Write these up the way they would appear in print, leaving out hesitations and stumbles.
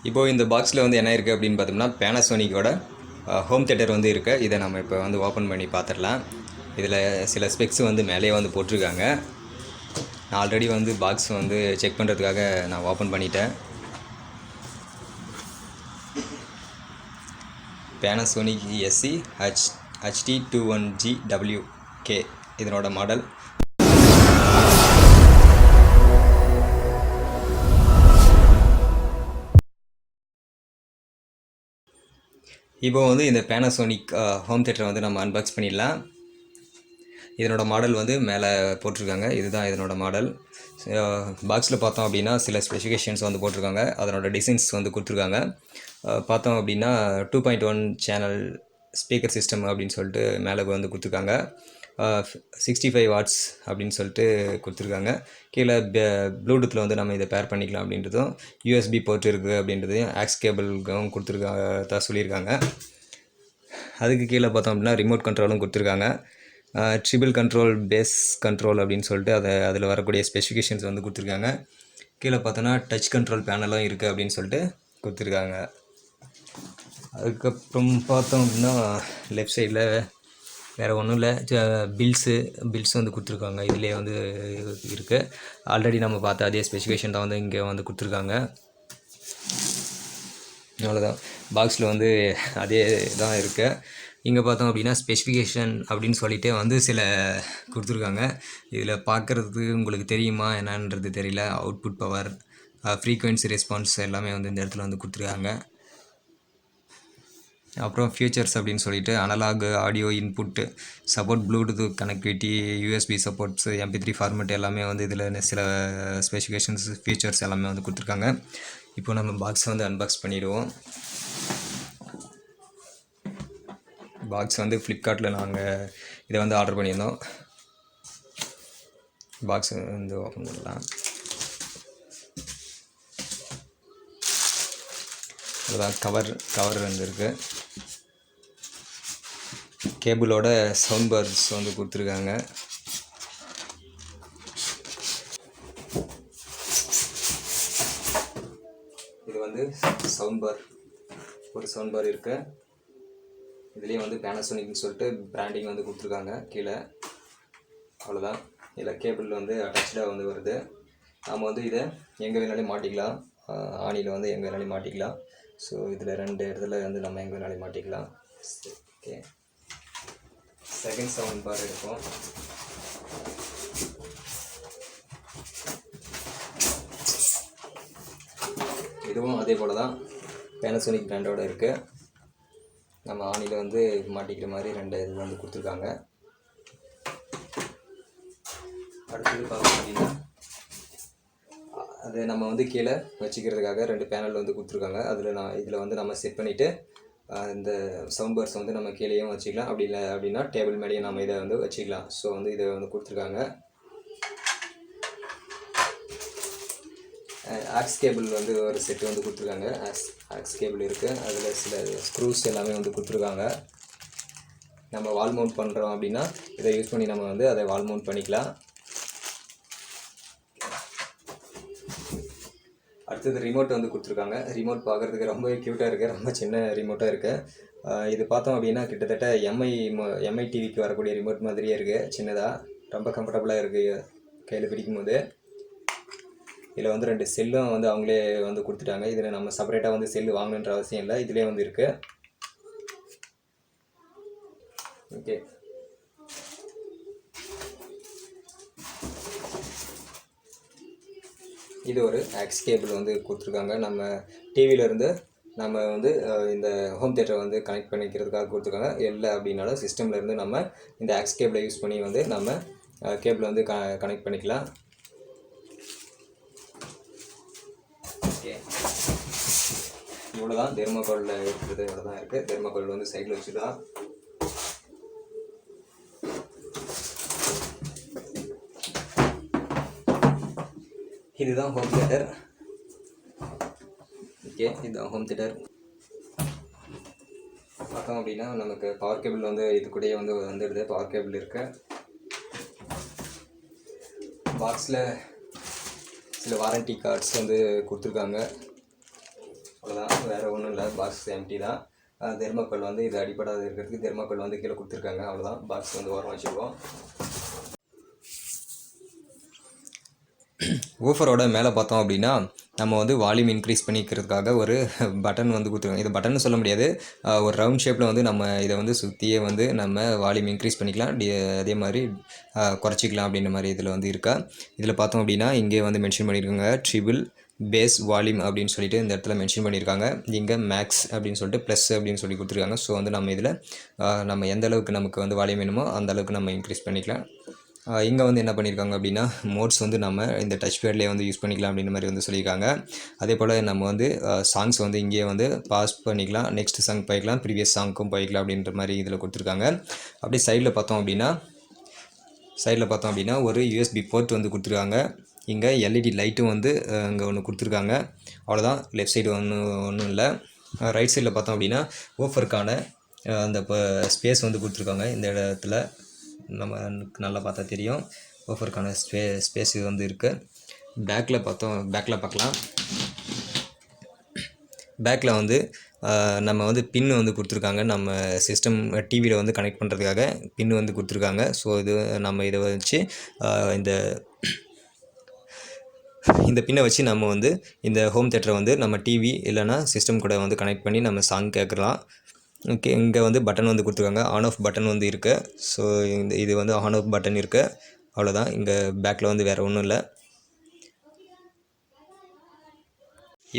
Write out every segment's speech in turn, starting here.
இப்போது இந்த பாக்ஸில் வந்து என்ன இருக்குது அப்படின்னு பார்த்தோம்னா பேனாசோனிக்கோட ஹோம் தேட்டர் வந்து இருக்குது. இதை நம்ம இப்போ வந்து ஓப்பன் பண்ணி பார்த்துடலாம். இதில் சில ஸ்பெக்ஸ் வந்து மேலேயே வந்து போட்டிருக்காங்க. நான் ஆல்ரெடி வந்து பாக்ஸ் வந்து செக் பண்ணுறதுக்காக நான் ஓப்பன் பண்ணிட்டேன். பேனாசோனிக் எஸ்சி HD21GWK இதனோட மாடல். இப்போ வந்து இந்த பேனாசோனிக் ஹோம் தேட்டரை வந்து நம்ம அன்பாக்ஸ் பண்ணிடலாம். இதனோட மாடல் வந்து மேலே போட்டிருக்காங்க. இதுதான் இதனோட மாடல். பாக்ஸில் பார்த்தோம் அப்படின்னா சில ஸ்பெசிஃபிகேஷன்ஸ் வந்து போட்டிருக்காங்க. அதனோட டிசைன்ஸ் வந்து கொடுத்துருக்காங்க. பார்த்தோம் அப்படின்னா 2.1 சேனல் ஸ்பீக்கர் சிஸ்டம் அப்படின்னு சொல்லிட்டு மேலே வந்து கொடுத்துருக்காங்க. 65 வாட்ஸ் அப்படின்னு சொல்லிட்டு கொடுத்துருக்காங்க. கீழே ப்ளூடூத்தில் வந்து நம்ம இதை பேர் பண்ணிக்கலாம் அப்படின்றதும், USB போர்ட் இருக்குது அப்படின்றதையும், ஆக்ஸ் கேபிளுக்கும் கொடுத்துருக்காங்க சொல்லியிருக்காங்க. அதுக்கு கீழே பார்த்தோம் அப்படின்னா ரிமோட் கண்ட்ரோலும் கொடுத்துருக்காங்க. ட்ரிபிள் கண்ட்ரோல், பேஸ் கண்ட்ரோல் அப்படின்னு சொல்லிட்டு அதில் வரக்கூடிய ஸ்பெசிஃபிகேஷன்ஸ் வந்து கொடுத்துருக்காங்க. கீழே பார்த்தோன்னா டச் கண்ட்ரோல் பேனலும் இருக்குது அப்படின்னு சொல்லிட்டு கொடுத்துருக்காங்க. அதுக்கப்புறம் பார்த்தோம் அப்படின்னா லெஃப்ட் சைடில் வேறு ஒன்றும் இல்லை, பில்ஸ் வந்து கொடுத்துருக்காங்க. இதிலே வந்து இருக்குது. ஆல்ரெடி நம்ம பார்த்த அதே ஸ்பெசிஃபிகேஷன் தான் வந்து இங்கே வந்து கொடுத்துருக்காங்க. அவ்வளோதான். பாக்ஸில் வந்து அதே தான் இருக்குது. இங்கே பார்த்தோம் அப்படின்னா ஸ்பெசிஃபிகேஷன் அப்படின்னு சொல்லிகிட்டே வந்து சில கொடுத்துருக்காங்க. இதில் பார்க்குறதுக்கு உங்களுக்கு தெரியுமா என்னன்றது தெரியல. அவுட்புட் பவர், ஃப்ரீக்வன்சி ரெஸ்பான்ஸ் எல்லாமே வந்து இந்த இடத்துல வந்து கொடுத்துருக்காங்க. அப்புறம் ஃபியூச்சர்ஸ் அப்படின்னு சொல்லிட்டு analogue audio input support, Bluetooth connectivity, USB supports, MP3 format எல்லாமே வந்து இதில் சில ஸ்பெசிஃபிகேஷன்ஸ், ஃபீச்சர்ஸ் எல்லாமே வந்து கொடுத்துருக்காங்க. இப்போ நம்ம பாக்ஸை வந்து அன்பாக்ஸ் பண்ணிடுவோம். பாக்ஸ் வந்து ஃப்ளிப்கார்ட்டில் நாங்கள் இதை வந்து ஆர்டர் பண்ணியிருந்தோம். பாக்ஸ் வந்து ஓப்பன் பண்ணலாம். அதுதான் கவர் வந்து இருக்குது. கேபிளோட சவுண்ட் பார்ஸ் வந்து கொடுத்துருக்காங்க. இது வந்து சவுண்ட் பார், ஒரு சவுண்ட் பார் இருக்குது. இதுலேயே வந்து பேனாசோனிக்னு சொல்லிட்டு பிராண்டிங் வந்து கொடுத்துருக்காங்க கீழே. அவ்வளோதான். இதில் கேபிள் வந்து அட்டாச்சாக வந்து வருது. நாம் வந்து இதை எங்கே வேணாலும் மாட்டிக்கலாம். ஆணியில் வந்து எங்கே வேணாலும் மாட்டிக்கலாம். ஸோ இதில் 2 இடத்துல வந்து நம்ம எங்கே வேணாலும் மாட்டிக்கலாம். ஓகே, செகண்ட் சவுண்ட் பார் இருக்கும். இதுவும் அதே போல் தான் பேனாசோனிக் பிராண்டோடு இருக்குது. நம்ம ஆணியில் வந்து மாட்டிக்கிற மாதிரி 2 இது வந்து கொடுத்துருக்காங்க. அடுத்தது பார்த்தோம் அப்படின்னா அது நம்ம வந்து கீழே வச்சுக்கிறதுக்காக 2 பேனல் வந்து கொடுத்துருக்காங்க. இதில் வந்து நம்ம செட் பண்ணிவிட்டு இந்த சவுண்ட் பார்ஸ் வந்து நம்ம கீழேயும் வச்சுக்கலாம். அப்படி இல்லை அப்படின்னா டேபிள் மேலேயும் நம்ம இதை வந்து வச்சுக்கலாம். ஸோ வந்து இதை வந்து கொடுத்துருக்காங்க. ஆக்ஸ் கேபிள் வந்து ஒரு செட்டு வந்து கொடுத்துருக்காங்க. ஆக்ஸ் கேபிள் இருக்குது. அதில் சில ஸ்க்ரூஸ் எல்லாமே வந்து கொடுத்துருக்காங்க. நம்ம வால் மவுண்ட் பண்ணுறோம் அப்படின்னா இதை யூஸ் பண்ணி நம்ம வந்து அதை வால் மவுண்ட் பண்ணிக்கலாம். அடுத்தது ரிமோட் வந்து கொடுத்துருக்காங்க. ரிமோட் பார்க்குறதுக்கு ரொம்ப க்யூட்டாக இருக்குது. ரொம்ப சின்ன ரிமோட்டாக இருக்குது. இது பார்த்தோம் அப்படின்னா கிட்டத்தட்ட எம்ஐ டிவிக்கு வரக்கூடிய ரிமோட் மாதிரியே இருக்குது. சின்னதாக ரொம்ப கம்ஃபர்டபுளாக இருக்குது கையில் பிடிக்கும்போது. இதில் வந்து 2 செல்லும் வந்து அவங்களே வந்து கொடுத்துட்டாங்க. இதில் நம்ம செப்பரேட்டாக வந்து செல்லு வாங்கணுன்ற அவசியம் இல்லை. இதிலே வந்து இருக்குது. ஓகே, இது ஒரு ஆக்ஸ் கேபிள் வந்து கொடுத்துருக்காங்க. நம்ம டிவியிலேருந்து நம்ம வந்து இந்த ஹோம் தியேட்டரை வந்து கனெக்ட் பண்ணிக்கிறதுக்காக கொடுத்துருக்காங்க. இல்லை அப்படின்னாலும் சிஸ்டம்லேருந்து நம்ம இந்த ஆக்ஸ் கேபிளை யூஸ் பண்ணி வந்து நம்ம கேபிளை வந்து கனெக்ட் பண்ணிக்கலாம். ஓகே, இவ்வளோ தான் தெர்மாகோலில் இருக்கிறது. இவ்வளோ தான் இருக்குது. தெர்மாகோல் வந்து சைடில் வச்சுக்கலாம். இதுதான் ஹோம் தியேட்டர். ஓகே, இதுதான் ஹோம் தியேட்டர். பார்த்தோம் அப்படின்னா நமக்கு பவர் கேபிள் வந்து இது கூடயே வந்து வந்துடுது. பவர் கேபிள் இருக்குது. பாக்ஸில் சில வாரண்டி கார்ட்ஸ் வந்து கொடுத்துருக்காங்க. அவ்வளோதான், வேறு ஒன்றும் இல்லை. பாக்ஸ் எம்டி தான். தெர்மாக்கோல் வந்து இது அடிப்படாத இருக்கிறதுக்கு தெர்மாக்கோல் வந்து கீழே கொடுத்துருக்காங்க. அவ்வளோதான், பாக்ஸ் வந்து ஓரம் வச்சுக்குவோம். ஊஃபரோட மேலே பார்த்தோம் அப்படின்னா நம்ம வந்து வால்யூம் இன்க்ரீஸ் பண்ணிக்கிறதுக்காக ஒரு பட்டன் வந்து கொடுத்துருக்காங்க. இது பட்டன் சொல்ல முடியாது, ஒரு ரவுண்ட் ஷேப்பில் வந்து நம்ம இதை வந்து சுற்றியே வந்து நம்ம வால்யூம் இன்க்ரீஸ் பண்ணிக்கலாம், அதே மாதிரி குறைச்சிக்கலாம் அப்படின்ற மாதிரி இதில் வந்து இருக்கா. இதில் பார்த்தோம் அப்படின்னா இங்கே வந்து மென்ஷன் பண்ணியிருக்காங்க ட்ரிபிள் பேஸ் வால்யூம் அப்படின்னு சொல்லிட்டு இந்த இடத்துல மென்ஷன் பண்ணியிருக்காங்க. இங்கே மேக்ஸ் அப்படின்னு சொல்லிட்டு ப்ளஸ் அப்படின்னு சொல்லி கொடுத்துருக்காங்க. ஸோ வந்து நம்ம இதில் நம்ம எந்த அளவுக்கு நமக்கு வந்து வால்யூம் வேணுமோ அந்த அளவுக்கு நம்ம இன்க்ரீஸ் பண்ணிக்கலாம். இங்கே வந்து என்ன பண்ணியிருக்காங்க அப்படின்னா மோட்ஸ் வந்து நம்ம இந்த டச் பேட்லேயே வந்து யூஸ் பண்ணிக்கலாம் அப்படின்ற மாதிரி வந்து சொல்லியிருக்காங்க. அதே போல் நம்ம வந்து சாங்ஸ் வந்து இங்கேயே வந்து பாஸ் பண்ணிக்கலாம், நெக்ஸ்ட் சாங் போய்க்கலாம், ப்ரீவியஸ் சாங்க்கும் போய்க்கலாம் அப்படின்ற மாதிரி இதில் கொடுத்துருக்காங்க. அப்படியே சைடில் பார்த்தோம் அப்படின்னா ஒரு யூஎஸ்பி போர்ட் வந்து கொடுத்துருக்காங்க. இங்கே எல்இடி லைட்டும் வந்து இங்கே ஒன்று கொடுத்துருக்காங்க. அவ்வளோதான், லெஃப்ட் சைடு ஒன்றும் இல்லை. ரைட் சைடில் பார்த்தோம் அப்படின்னா ஓஃபருக்கான அந்த இப்போ ஸ்பேஸ் வந்து கொடுத்துருக்காங்க. இந்த இடத்துல நம்ம நல்லா பார்த்தா தெரியும் ஓஃபருக்கான ஸ்பேஸ் இது வந்து இருக்குது. பேக்கில் பார்க்கலாம். பேக்கில் வந்து நம்ம வந்து பின்னு வந்து கொடுத்துருக்காங்க. நம்ம சிஸ்டம் டிவியில் வந்து கனெக்ட் பண்ணுறதுக்காக பின்னு வந்து கொடுத்துருக்காங்க. ஸோ இது நம்ம இதை வச்சு இந்த பின்னை வச்சு நம்ம வந்து இந்த ஹோம் தியேட்டரை வந்து நம்ம டிவி இல்லைனா சிஸ்டம் கூட வந்து கனெக்ட் பண்ணி நம்ம சாங் கேட்கலாம். ஓகே, இங்கே வந்து பட்டன் வந்து கொடுத்துருக்காங்க, ஆன் ஆஃப் பட்டன் வந்து இருக்குது. ஸோ இது வந்து ஆன் ஆஃப் பட்டன் இருக்குது. அவ்வளோதான், இங்கே பேக்கில் வந்து வேறு ஒன்றும் இல்லை.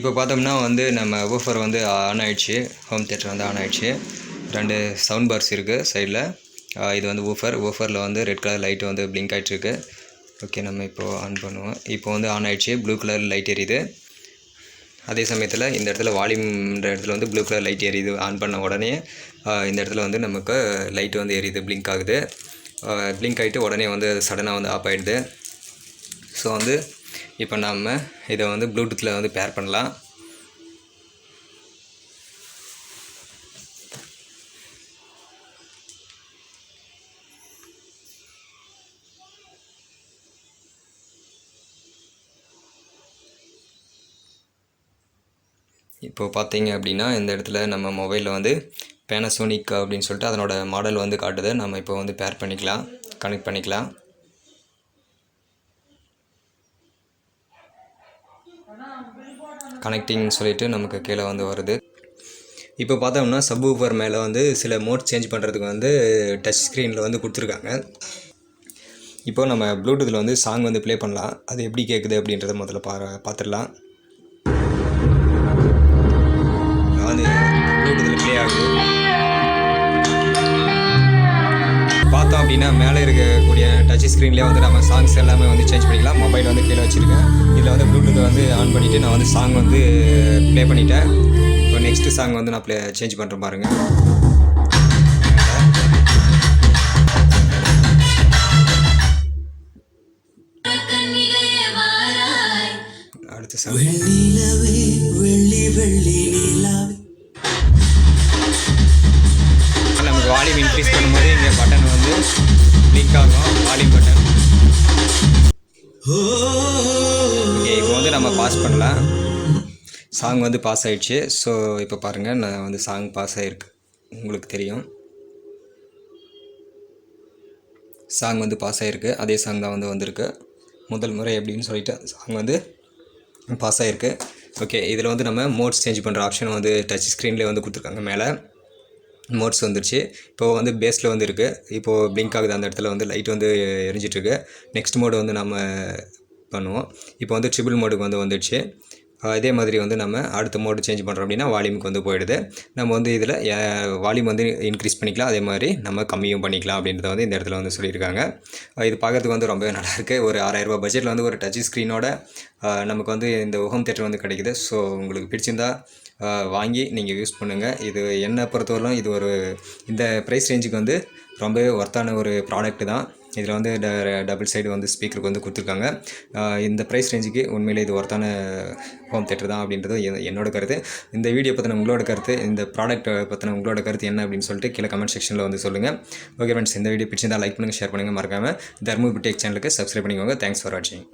இப்போ பார்த்தோம்னா வந்து நம்ம ஊஃபர் வந்து ஆன் ஆகிடுச்சு, ஹோம் தியேட்டர் வந்து ஆன் ஆகிடுச்சு. 2 சவுண்ட் பார்ஸ் இருக்குது சைடில். இது வந்து ஊஃபரில் வந்து ரெட் கலர் லைட் வந்து பிளிங்க் ஆகிட்டுருக்கு. ஓகே, நம்ம இப்போது ஆன் பண்ணுவோம். இப்போ வந்து ஆன் ஆகிடுச்சு, ப்ளூ கலர் லைட் எரியுது. அதே சமயத்தில் இந்த இடத்துல வால்யூம்ன்ற இடத்துல வந்து ப்ளூ கலர் லைட் எரியுது. ஆன் பண்ண உடனே இந்த இடத்துல வந்து நமக்கு லைட் வந்து எரியுது, பிளிங்க் ஆகுது. பிளிங்க் ஆகிட்டு உடனே வந்து சடனாக வந்து ஆஃப் ஆகிடுது. ஸோ வந்து இப்போ நம்ம இதை வந்து ப்ளூடூத்தில் வந்து பேர் பண்ணலாம். இப்போது பார்த்தீங்க அப்படின்னா இந்த இடத்துல நம்ம மொபைலில் வந்து பேனாசோனிக் அப்படின்னு சொல்லிட்டு அதனோட மாடல் வந்து காட்டுது. நம்ம இப்போ வந்து பேர் பண்ணிக்கலாம், கனெக்ட் பண்ணிக்கலாம். கனெக்டிங் சொல்லிவிட்டு நமக்கு கீழே வந்து வருது. இப்போ பார்த்தோம்னா சப் ஊஃபர் மேலே வந்து சில மோட் சேஞ்ச் பண்ணுறதுக்கு வந்து டச் ஸ்க்ரீனில் வந்து கொடுத்துருக்காங்க. இப்போ நம்ம ப்ளூடூத்தில் வந்து சாங் வந்து ப்ளே பண்ணலாம். அது எப்படி கேட்குது அப்படின்றத முதல்ல பார்த்துடலாம். வந்து ப்ளூடூத்தில் ப்ளே ஆகுது. பார்த்தோம் அப்படின்னா மேலே இருக்கக்கூடிய டச் ஸ்க்ரீன்லேயே வந்து நம்ம சாங்ஸ் எல்லாமே வந்து சேஞ்ச் பண்ணிக்கலாம். மொபைல் வந்து கீழே வச்சுருக்கேன். இதில் வந்து ப்ளூடூத்தை வந்து ஆன் பண்ணிவிட்டு நான் வந்து சாங் வந்து ப்ளே பண்ணிட்டேன். இப்போ நெக்ஸ்ட்டு சாங் வந்து நான் சேஞ்ச் பண்ணுறேன் பாருங்கள். அடுத்த சாங் நமக்கு வால்யூம் இன்க்ரீஸ் பண்ணும்போது இங்கே பட்டன் வந்து கிளிக் ஆகும், வால்யூம் பட்டன். ஓகே, இப்போ வந்து நம்ம பாஸ் பண்ணலாம். சாங் வந்து பாஸ் ஆகிடுச்சு. ஸோ இப்போ பாருங்கள், நான் வந்து சாங் பாஸ் ஆகிருக்கு, உங்களுக்கு தெரியும். சாங் வந்து பாஸ் ஆகிருக்கு, அதே சாங் தான் வந்து வந்திருக்கு. முதல் முறை அப்படின்னு சொல்லிட்டு சாங் வந்து பாஸ் ஆகிருக்கு. ஓகே, இதில் வந்து நம்ம மோட்ஸ் சேஞ்ச் பண்ணுற ஆப்ஷன் வந்து டச் ஸ்க்ரீன்லேயே வந்து கொடுத்துருக்காங்க. மேலே மோட்ஸ் வந்துருச்சு. இப்போது வந்து பேஸில் வந்து இருக்குது. இப்போது பிளிங்க் ஆகுது, அந்த இடத்துல வந்து லைட் வந்து எரிஞ்சிட்ருக்கு. நெக்ஸ்ட் மோடு வந்து நம்ம பண்ணுவோம். இப்போ வந்து ட்ரிபிள் மோடுக்கு வந்து வந்துடுச்சு. இதே மாதிரி வந்து நம்ம அடுத்த மோடு சேஞ்ச் பண்ணுறோம் அப்படின்னா வால்யூமுக்கு வந்து போயிடுது. நம்ம வந்து இதில் வால்யூம் வந்து இன்க்ரீஸ் பண்ணிக்கலாம், அதே மாதிரி நம்ம கம்மியும் பண்ணிக்கலாம் அப்படின்றத வந்து இந்த இடத்துல வந்து சொல்லியிருக்காங்க. இது பார்க்குறதுக்கு வந்து ரொம்பவே நல்லாயிருக்கு. ஒரு 6000 ரூபா பட்ஜெட்டில் வந்து ஒரு டச் ஸ்க்ரீனோட நமக்கு வந்து இந்த ஹோம் தியேட்டர் வந்து கிடைக்குது. ஸோ உங்களுக்கு பிடிச்சிருந்தா வாங்கி நீங்கள் யூஸ் பண்ணுங்கள். இது என்னை பொறுத்தவரையிலும் இது இந்த ப்ரைஸ் ரேஞ்சுக்கு வந்து ரொம்பவே ஒர்த்தான ஒரு ப்ராடக்ட் தான். இதில் வந்து டபுள் சைடு வந்து ஸ்பீக்கருக்கு வந்து கொடுத்துருக்காங்க. இந்த ப்ரைஸ் ரேஞ்சுக்கு உண்மையிலே இது ஒர்த்தான ஹோம் தியேட்டர் தான் அப்படின்றது என்னோட கருத்து. இந்த வீடியோ பற்றின உங்களோட கருத்து, இந்த ப்ராடக்ட் பற்றின உங்களோட கருத்து என்ன அப்படின்னு சொல்லிட்டு கீழே கமெண்ட் செக்ஷனில் வந்து சொல்லுங்கள். ஓகே ஃப்ரெண்ட்ஸ், இந்த வீடியோ பிடிச்சிருந்தால் லைக் பண்ணுங்கள், ஷேர் பண்ணுங்கள், மறக்காமல் தர்மபுரி டெக் சேனலுக்கு சப்ஸ்கிரைப் பண்ணிக்கோங்க. தேங்க்ஸ் ஃபார் வாட்சிங்.